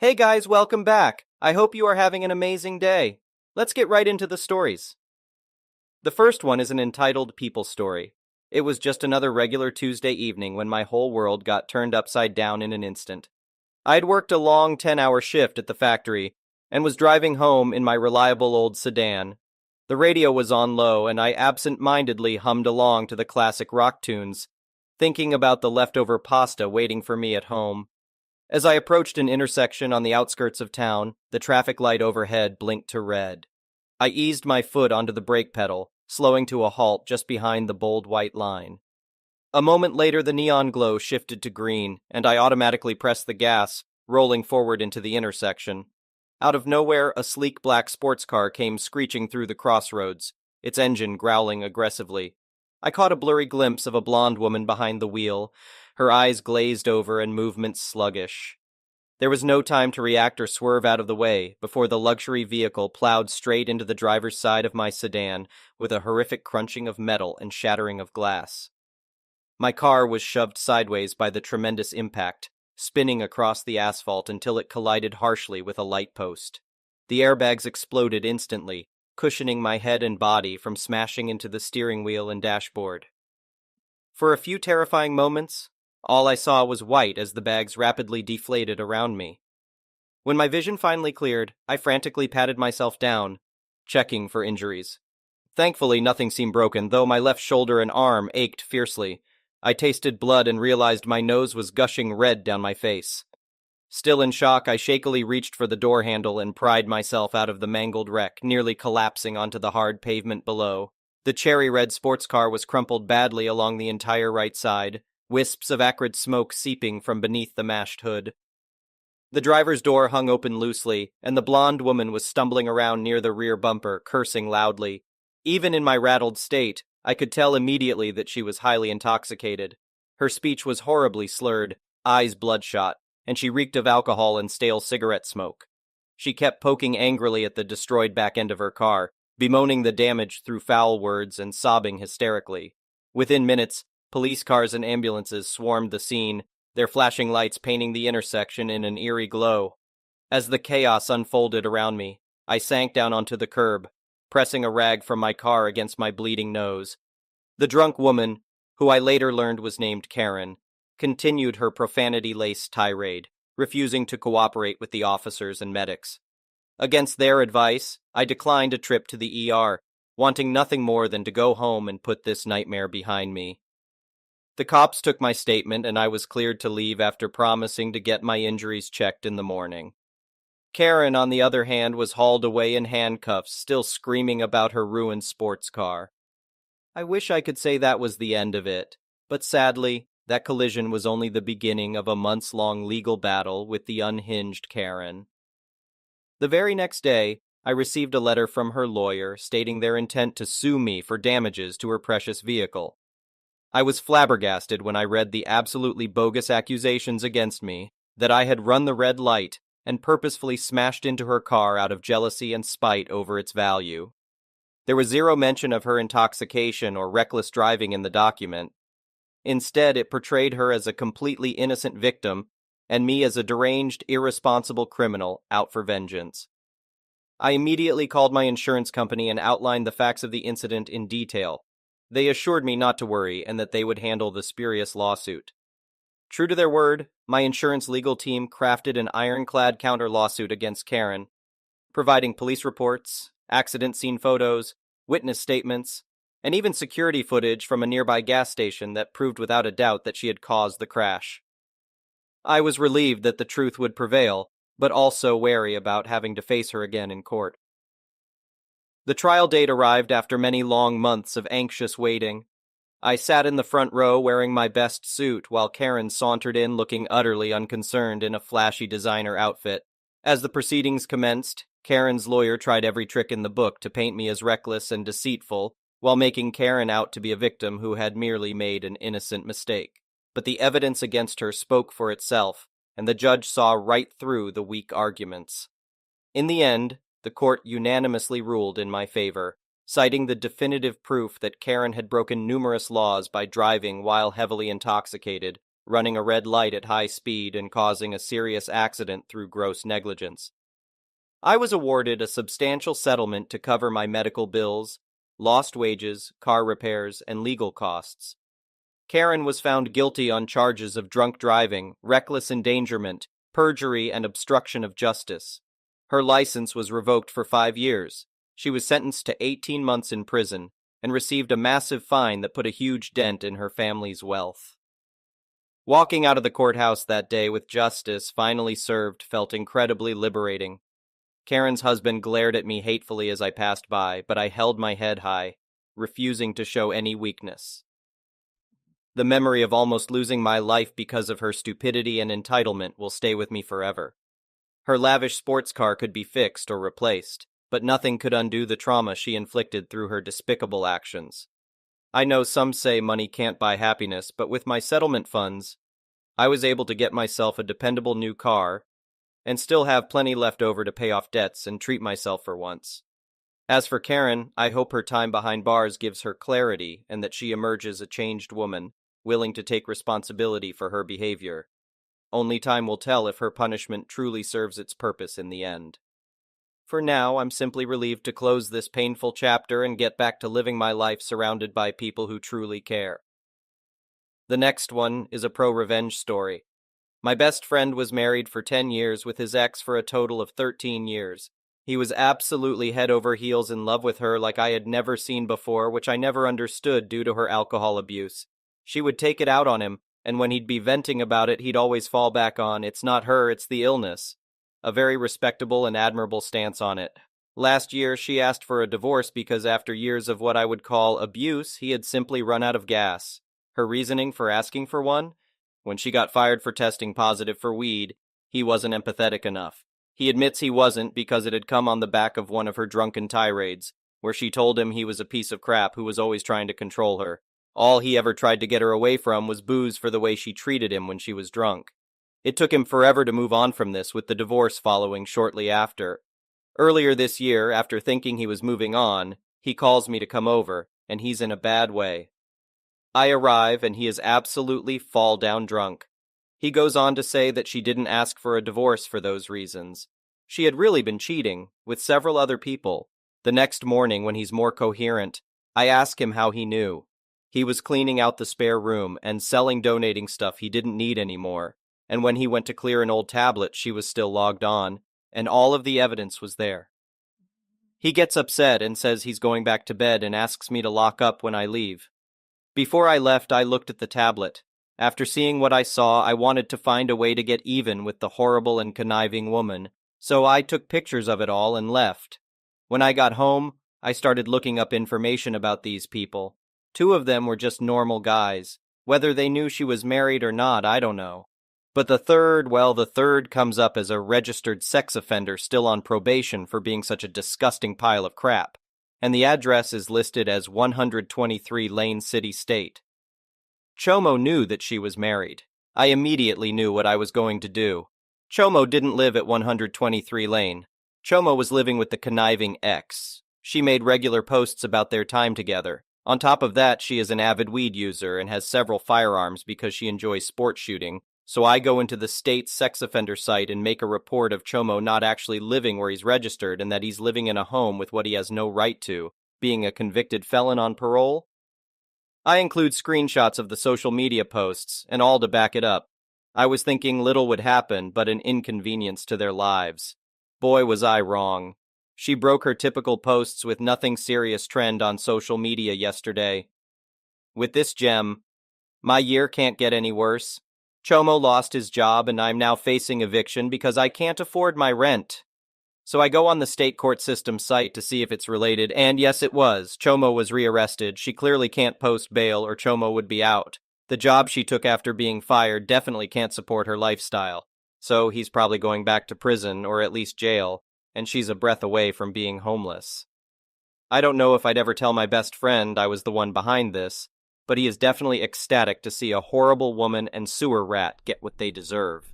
Hey guys, welcome back. I hope you are having an amazing day. Let's get right into the stories. The first one is an entitled People Story. It was just another regular Tuesday evening when my whole world got turned upside down in an instant. I'd worked a long 10-hour shift at the factory and was driving home in my reliable old sedan. The radio was on low and I absent-mindedly hummed along to the classic rock tunes, thinking about the leftover pasta waiting for me at home. As I approached an intersection on the outskirts of town, the traffic light overhead blinked to red. I eased my foot onto the brake pedal, slowing to a halt just behind the bold white line. A moment later, the neon glow shifted to green, and I automatically pressed the gas, rolling forward into the intersection. Out of nowhere, a sleek black sports car came screeching through the crossroads, its engine growling aggressively. I caught a blurry glimpse of a blonde woman behind the wheel, her eyes glazed over and movements sluggish. There was no time to react or swerve out of the way before the luxury vehicle plowed straight into the driver's side of my sedan with a horrific crunching of metal and shattering of glass. My car was shoved sideways by the tremendous impact, spinning across the asphalt until it collided harshly with a light post. The airbags exploded instantly, cushioning my head and body from smashing into the steering wheel and dashboard. For a few terrifying moments, all I saw was white as the bags rapidly deflated around me. When my vision finally cleared, I frantically patted myself down, checking for injuries. Thankfully, nothing seemed broken, though my left shoulder and arm ached fiercely. I tasted blood and realized my nose was gushing red down my face. Still in shock, I shakily reached for the door handle and pried myself out of the mangled wreck, nearly collapsing onto the hard pavement below. The cherry-red sports car was crumpled badly along the entire right side, wisps of acrid smoke seeping from beneath the mashed hood. The driver's door hung open loosely, and the blonde woman was stumbling around near the rear bumper, cursing loudly. Even in my rattled state, I could tell immediately that she was highly intoxicated. Her speech was horribly slurred, eyes bloodshot, and she reeked of alcohol and stale cigarette smoke. She kept poking angrily at the destroyed back end of her car, bemoaning the damage through foul words and sobbing hysterically. Within minutes, police cars and ambulances swarmed the scene, their flashing lights painting the intersection in an eerie glow. As the chaos unfolded around me, I sank down onto the curb, pressing a rag from my car against my bleeding nose. The drunk woman, who I later learned was named Karen, continued her profanity-laced tirade, refusing to cooperate with the officers and medics. Against their advice, I declined a trip to the ER, wanting nothing more than to go home and put this nightmare behind me. The cops took my statement and I was cleared to leave after promising to get my injuries checked in the morning. Karen, on the other hand, was hauled away in handcuffs, still screaming about her ruined sports car. I wish I could say that was the end of it, but sadly, that collision was only the beginning of a months-long legal battle with the unhinged Karen. The very next day, I received a letter from her lawyer stating their intent to sue me for damages to her precious vehicle. I was flabbergasted when I read the absolutely bogus accusations against me that I had run the red light and purposefully smashed into her car out of jealousy and spite over its value. There was zero mention of her intoxication or reckless driving in the document. Instead, it portrayed her as a completely innocent victim and me as a deranged, irresponsible criminal out for vengeance. I immediately called my insurance company and outlined the facts of the incident in detail. They assured me not to worry and that they would handle the spurious lawsuit. True to their word, my insurance legal team crafted an ironclad counter-lawsuit against Karen, providing police reports, accident scene photos, witness statements, and even security footage from a nearby gas station that proved without a doubt that she had caused the crash. I was relieved that the truth would prevail, but also wary about having to face her again in court. The trial date arrived after many long months of anxious waiting. I sat in the front row wearing my best suit while Karen sauntered in looking utterly unconcerned in a flashy designer outfit. As the proceedings commenced, Karen's lawyer tried every trick in the book to paint me as reckless and deceitful, while making Karen out to be a victim who had merely made an innocent mistake. But the evidence against her spoke for itself, and the judge saw right through the weak arguments. In the end, the court unanimously ruled in my favor, citing the definitive proof that Karen had broken numerous laws by driving while heavily intoxicated, running a red light at high speed and causing a serious accident through gross negligence. I was awarded a substantial settlement to cover my medical bills, lost wages, car repairs, and legal costs. Karen was found guilty on charges of drunk driving, reckless endangerment, perjury, and obstruction of justice. Her license was revoked for 5 years. She was sentenced to 18 months in prison and received a massive fine that put a huge dent in her family's wealth. Walking out of the courthouse that day with justice finally served felt incredibly liberating. Karen's husband glared at me hatefully as I passed by, but I held my head high, refusing to show any weakness. The memory of almost losing my life because of her stupidity and entitlement will stay with me forever. Her lavish sports car could be fixed or replaced, but nothing could undo the trauma she inflicted through her despicable actions. I know some say money can't buy happiness, but with my settlement funds, I was able to get myself a dependable new car and still have plenty left over to pay off debts and treat myself for once. As for Karen, I hope her time behind bars gives her clarity and that she emerges a changed woman, willing to take responsibility for her behavior. Only time will tell if her punishment truly serves its purpose in the end. For now, I'm simply relieved to close this painful chapter and get back to living my life surrounded by people who truly care. The next one is a pro-revenge story. My best friend was married for 10 years with his ex for a total of 13 years. He was absolutely head over heels in love with her like I had never seen before, which I never understood due to her alcohol abuse. She would take it out on him, and when he'd be venting about it, he'd always fall back on, "It's not her, it's the illness." A very respectable and admirable stance on it. Last year, she asked for a divorce because after years of what I would call abuse, he had simply run out of gas. Her reasoning for asking for one? When she got fired for testing positive for weed, he wasn't empathetic enough. He admits he wasn't because it had come on the back of one of her drunken tirades, where she told him he was a piece of crap who was always trying to control her. All he ever tried to get her away from was booze for the way she treated him when she was drunk. It took him forever to move on from this, with the divorce following shortly after. Earlier this year, after thinking he was moving on, he calls me to come over, and he's in a bad way. I arrive, and he is absolutely fall-down drunk. He goes on to say that she didn't ask for a divorce for those reasons. She had really been cheating, with several other people. The next morning, when he's more coherent, I ask him how he knew. He was cleaning out the spare room and donating stuff he didn't need anymore. And when he went to clear an old tablet, she was still logged on, and all of the evidence was there. He gets upset and says he's going back to bed and asks me to lock up when I leave. Before I left, I looked at the tablet. After seeing what I saw, I wanted to find a way to get even with the horrible and conniving woman, so I took pictures of it all and left. When I got home, I started looking up information about these people. 2 of them were just normal guys. Whether they knew she was married or not, I don't know. But the third comes up as a registered sex offender still on probation for being such a disgusting pile of crap. And the address is listed as 123 Lane City State. Chomo knew that she was married. I immediately knew what I was going to do. Chomo didn't live at 123 Lane. Chomo was living with the conniving ex. She made regular posts about their time together. On top of that, she is an avid weed user and has several firearms because she enjoys sport shooting. So I go into the state's sex offender site and make a report of Chomo not actually living where he's registered and that he's living in a home with what he has no right to, being a convicted felon on parole. I include screenshots of the social media posts, and all to back it up. I was thinking little would happen, but an inconvenience to their lives. Boy, was I wrong. She broke her typical posts with nothing serious trend on social media yesterday. With this gem, my year can't get any worse. Chomo lost his job and I'm now facing eviction because I can't afford my rent. So I go on the state court system site to see if it's related, and yes it was. Chomo was rearrested. She clearly can't post bail or Chomo would be out. The job she took after being fired definitely can't support her lifestyle. So he's probably going back to prison or at least jail, and she's a breath away from being homeless. I don't know if I'd ever tell my best friend I was the one behind this, but he is definitely ecstatic to see a horrible woman and sewer rat get what they deserve.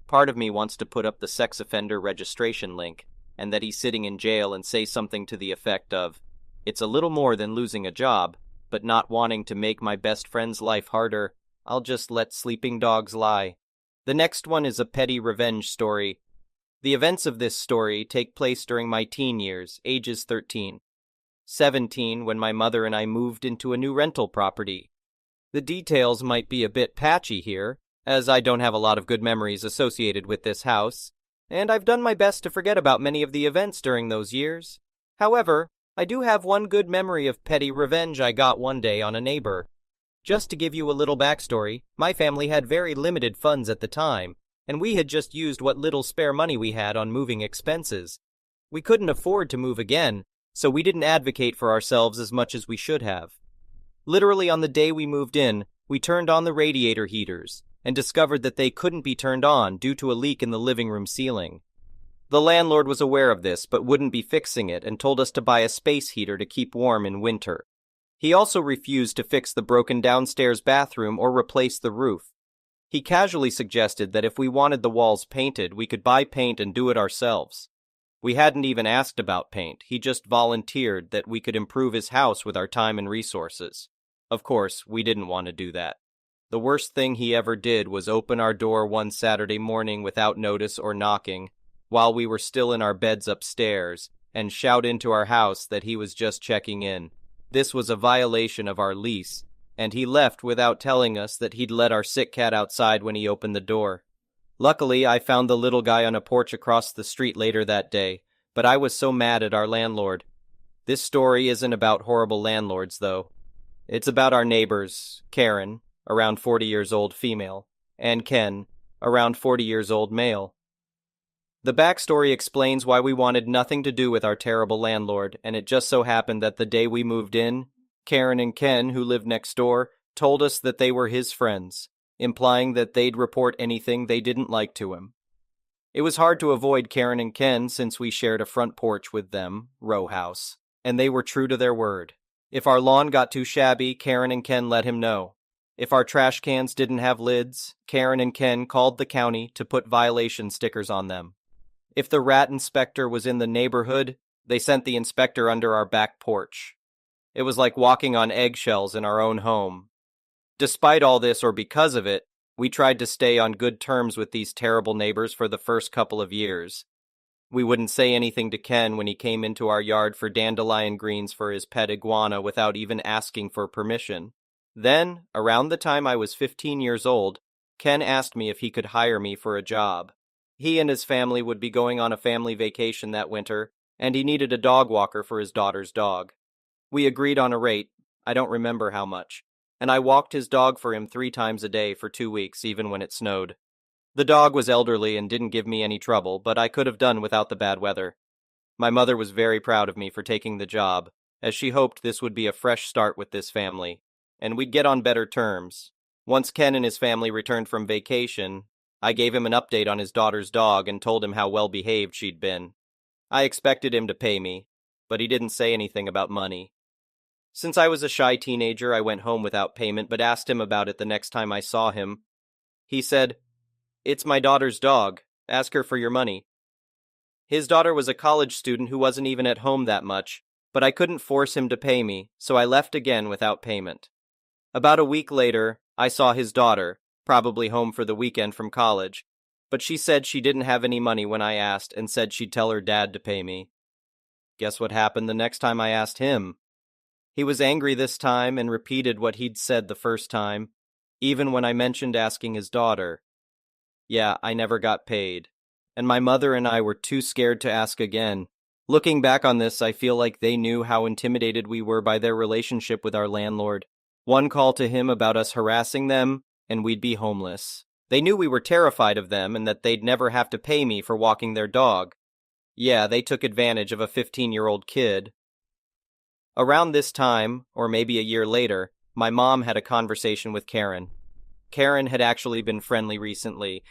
Part of me wants to put up the sex offender registration link, and that he's sitting in jail and say something to the effect of, "It's a little more than losing a job, but not wanting to make my best friend's life harder. I'll just let sleeping dogs lie. The next one is a petty revenge story. The events of this story take place during my teen years, ages 13. 17 when my mother and I moved into a new rental property. The details might be a bit patchy here, as I don't have a lot of good memories associated with this house, and I've done my best to forget about many of the events during those years. However, I do have one good memory of petty revenge I got one day on a neighbor. Just to give you a little backstory, my family had very limited funds at the time, and we had just used what little spare money we had on moving expenses. We couldn't afford to move again, so we didn't advocate for ourselves as much as we should have. Literally on the day we moved in, we turned on the radiator heaters and discovered that they couldn't be turned on due to a leak in the living room ceiling. The landlord was aware of this but wouldn't be fixing it and told us to buy a space heater to keep warm in winter. He also refused to fix the broken downstairs bathroom or replace the roof. He casually suggested that if we wanted the walls painted, we could buy paint and do it ourselves. We hadn't even asked about paint, he just volunteered that we could improve his house with our time and resources. Of course, we didn't want to do that. The worst thing he ever did was open our door one Saturday morning without notice or knocking, while we were still in our beds upstairs, and shout into our house that he was just checking in. This was a violation of our lease, and he left without telling us that he'd let our sick cat outside when he opened the door. Luckily, I found the little guy on a porch across the street later that day, but I was so mad at our landlord. This story isn't about horrible landlords, though. It's about our neighbors, Karen, around 40 years old female, and Ken, around 40 years old male. The backstory explains why we wanted nothing to do with our terrible landlord, and it just so happened that the day we moved in, Karen and Ken, who lived next door, told us that they were his friends, implying that they'd report anything they didn't like to him. It was hard to avoid Karen and Ken since we shared a front porch with them, row house, and they were true to their word. If our lawn got too shabby, Karen and Ken let him know. If our trash cans didn't have lids, Karen and Ken called the county to put violation stickers on them. If the rat inspector was in the neighborhood, they sent the inspector under our back porch. It was like walking on eggshells in our own home. Despite all this, or because of it, we tried to stay on good terms with these terrible neighbors for the first couple of years. We wouldn't say anything to Ken when he came into our yard for dandelion greens for his pet iguana without even asking for permission. Then, around the time I was 15 years old, Ken asked me if he could hire me for a job. He and his family would be going on a family vacation that winter, and he needed a dog walker for his daughter's dog. We agreed on a rate, I don't remember how much, and I walked his dog for him 3 times a day for 2 weeks, even when it snowed. The dog was elderly and didn't give me any trouble, but I could have done without the bad weather. My mother was very proud of me for taking the job, as she hoped this would be a fresh start with this family, and we'd get on better terms. Once Ken and his family returned from vacation, I gave him an update on his daughter's dog and told him how well behaved she'd been. I expected him to pay me, but he didn't say anything about money. Since I was a shy teenager, I went home without payment, but asked him about it the next time I saw him. He said, "It's my daughter's dog. Ask her for your money." His daughter was a college student who wasn't even at home that much, but I couldn't force him to pay me, so I left again without payment. About a week later, I saw his daughter, probably home for the weekend from college, but she said she didn't have any money when I asked and said she'd tell her dad to pay me. Guess what happened the next time I asked him? He was angry this time and repeated what he'd said the first time, even when I mentioned asking his daughter. Yeah, I never got paid, and my mother and I were too scared to ask again. Looking back on this, I feel like they knew how intimidated we were by their relationship with our landlord. One call to him about us harassing them, and we'd be homeless. They knew we were terrified of them and that they'd never have to pay me for walking their dog. Yeah, they took advantage of a 15-year-old kid. Around this time, or maybe a year later, my mom had a conversation with Karen. Karen had actually been friendly recently.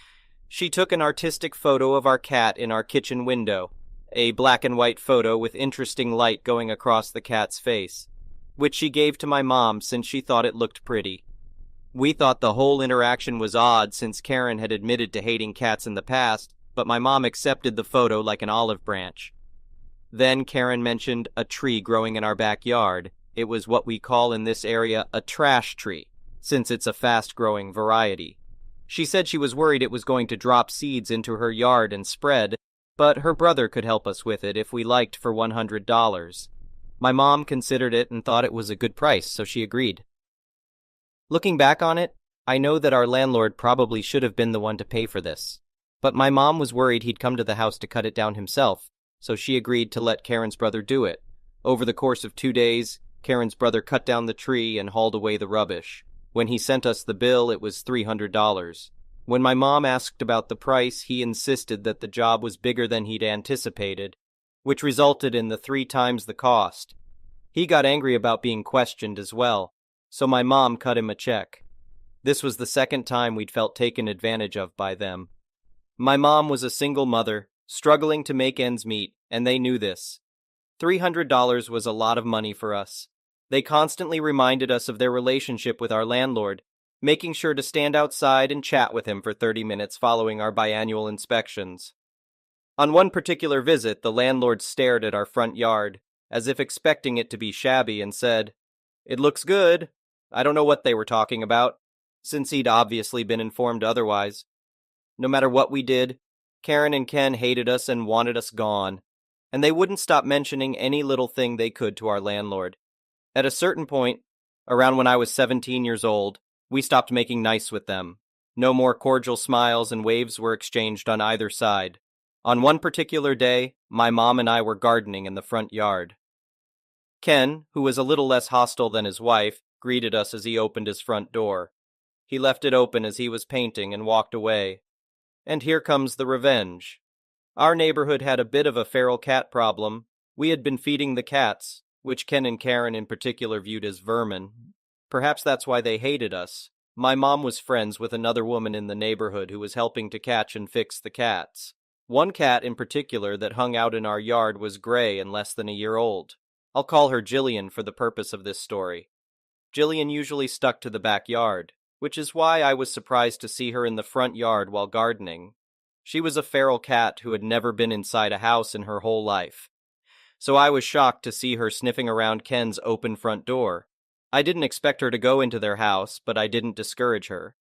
She took an artistic photo of our cat in our kitchen window, a black and white photo with interesting light going across the cat's face, which she gave to my mom since she thought it looked pretty. We thought the whole interaction was odd since Karen had admitted to hating cats in the past, but my mom accepted the photo like an olive branch. Then Karen mentioned a tree growing in our backyard. It was what we call in this area a trash tree, since it's a fast-growing variety. She said she was worried it was going to drop seeds into her yard and spread, but her brother could help us with it if we liked for $100. My mom considered it and thought it was a good price, so she agreed. Looking back on it, I know that our landlord probably should have been the one to pay for this. But my mom was worried he'd come to the house to cut it down himself, so she agreed to let Karen's brother do it. Over the course of 2 days, Karen's brother cut down the tree and hauled away the rubbish. When he sent us the bill, it was $300. When my mom asked about the price, he insisted that the job was bigger than he'd anticipated, which resulted in the 3 times the cost. He got angry about being questioned as well, so my mom cut him a check. This was the second time we'd felt taken advantage of by them. My mom was a single mother, struggling to make ends meet, and they knew this. $300 was a lot of money for us. They constantly reminded us of their relationship with our landlord, making sure to stand outside and chat with him for 30 minutes following our biannual inspections. On one particular visit, the landlord stared at our front yard, as if expecting it to be shabby, and said, "It looks good." I don't know what they were talking about, since he'd obviously been informed otherwise. No matter what we did, Karen and Ken hated us and wanted us gone, and they wouldn't stop mentioning any little thing they could to our landlord. At a certain point, around when I was 17 years old, we stopped making nice with them. No more cordial smiles and waves were exchanged on either side. On one particular day, my mom and I were gardening in the front yard. Ken, who was a little less hostile than his wife, greeted us as he opened his front door. He left it open as he was painting and walked away. And here comes the revenge. Our neighborhood had a bit of a feral cat problem. We had been feeding the cats, which Ken and Karen in particular viewed as vermin. Perhaps that's why they hated us. My mom was friends with another woman in the neighborhood who was helping to catch and fix the cats. One cat in particular that hung out in our yard was gray and less than a year old. I'll call her Jillian for the purpose of this story. Jillian usually stuck to the backyard, which is why I was surprised to see her in the front yard while gardening. She was a feral cat who had never been inside a house in her whole life. So I was shocked to see her sniffing around Ken's open front door. I didn't expect her to go into their house, but I didn't discourage her.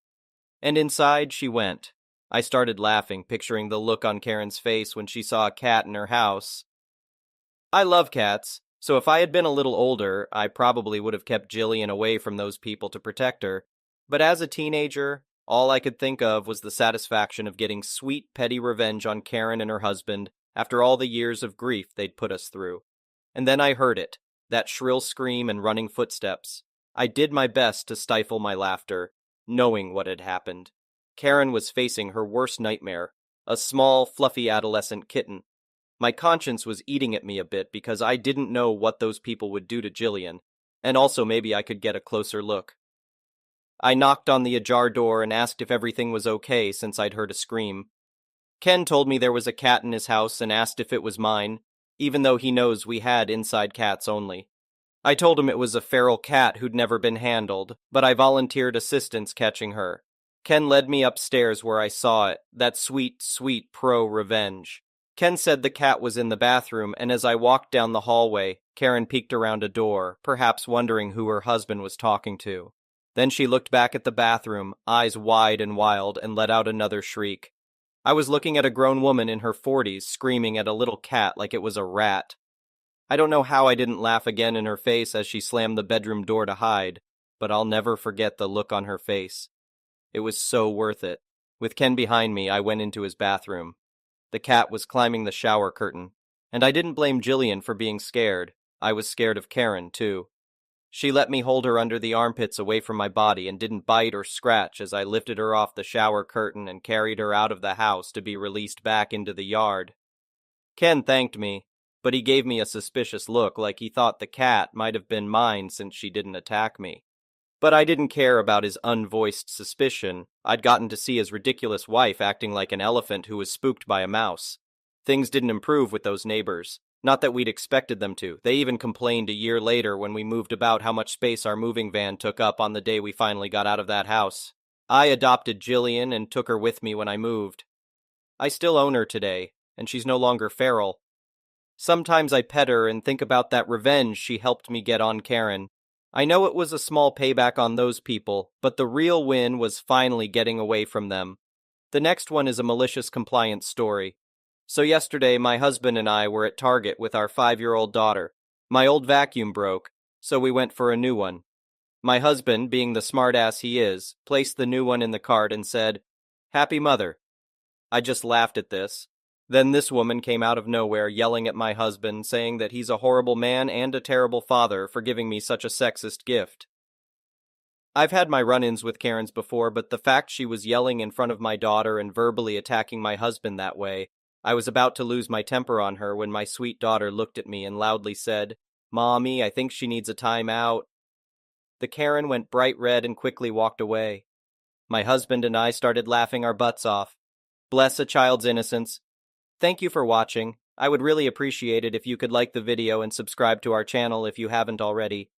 And inside she went. I started laughing, picturing the look on Karen's face when she saw a cat in her house. I love cats, so if I had been a little older, I probably would have kept Jillian away from those people to protect her. But as a teenager, all I could think of was the satisfaction of getting sweet, petty revenge on Karen and her husband after all the years of grief they'd put us through. And then I heard it, that shrill scream and running footsteps. I did my best to stifle my laughter, knowing what had happened. Karen was facing her worst nightmare, a small, fluffy adolescent kitten. My conscience was eating at me a bit because I didn't know what those people would do to Jillian, and also maybe I could get a closer look. I knocked on the ajar door and asked if everything was okay since I'd heard a scream. Ken told me there was a cat in his house and asked if it was mine, even though he knows we had inside cats only. I told him it was a feral cat who'd never been handled, but I volunteered assistance catching her. Ken led me upstairs where I saw it, that sweet, sweet pro-revenge. Ken said the cat was in the bathroom, and as I walked down the hallway, Karen peeked around a door, perhaps wondering who her husband was talking to. Then she looked back at the bathroom, eyes wide and wild, and let out another shriek. I was looking at a grown woman in her 40s screaming at a little cat like it was a rat. I don't know how I didn't laugh again in her face as she slammed the bedroom door to hide, but I'll never forget the look on her face. It was so worth it. With Ken behind me, I went into his bathroom. The cat was climbing the shower curtain, and I didn't blame Jillian for being scared. I was scared of Karen, too. She let me hold her under the armpits away from my body and didn't bite or scratch as I lifted her off the shower curtain and carried her out of the house to be released back into the yard. Ken thanked me, but he gave me a suspicious look like he thought the cat might have been mine since she didn't attack me. But I didn't care about his unvoiced suspicion. I'd gotten to see his ridiculous wife acting like an elephant who was spooked by a mouse. Things didn't improve with those neighbors. Not that we'd expected them to. They even complained a year later when we moved about how much space our moving van took up on the day we finally got out of that house. I adopted Jillian and took her with me when I moved. I still own her today, and she's no longer feral. Sometimes I pet her and think about that revenge she helped me get on Karen. I know it was a small payback on those people, but the real win was finally getting away from them. The next one is a malicious compliance story. So yesterday, my husband and I were at Target with our 5-year-old daughter. My old vacuum broke, so we went for a new one. My husband, being the smartass he is, placed the new one in the cart and said, "Happy Mother." I just laughed at this. Then this woman came out of nowhere yelling at my husband, saying that he's a horrible man and a terrible father for giving me such a sexist gift. I've had my run-ins with Karens before, but the fact she was yelling in front of my daughter and verbally attacking my husband that way, I was about to lose my temper on her when my sweet daughter looked at me and loudly said, "Mommy, I think she needs a time out." The Karen went bright red and quickly walked away. My husband and I started laughing our butts off. Bless a child's innocence. Thank you for watching. I would really appreciate it if you could like the video and subscribe to our channel if you haven't already.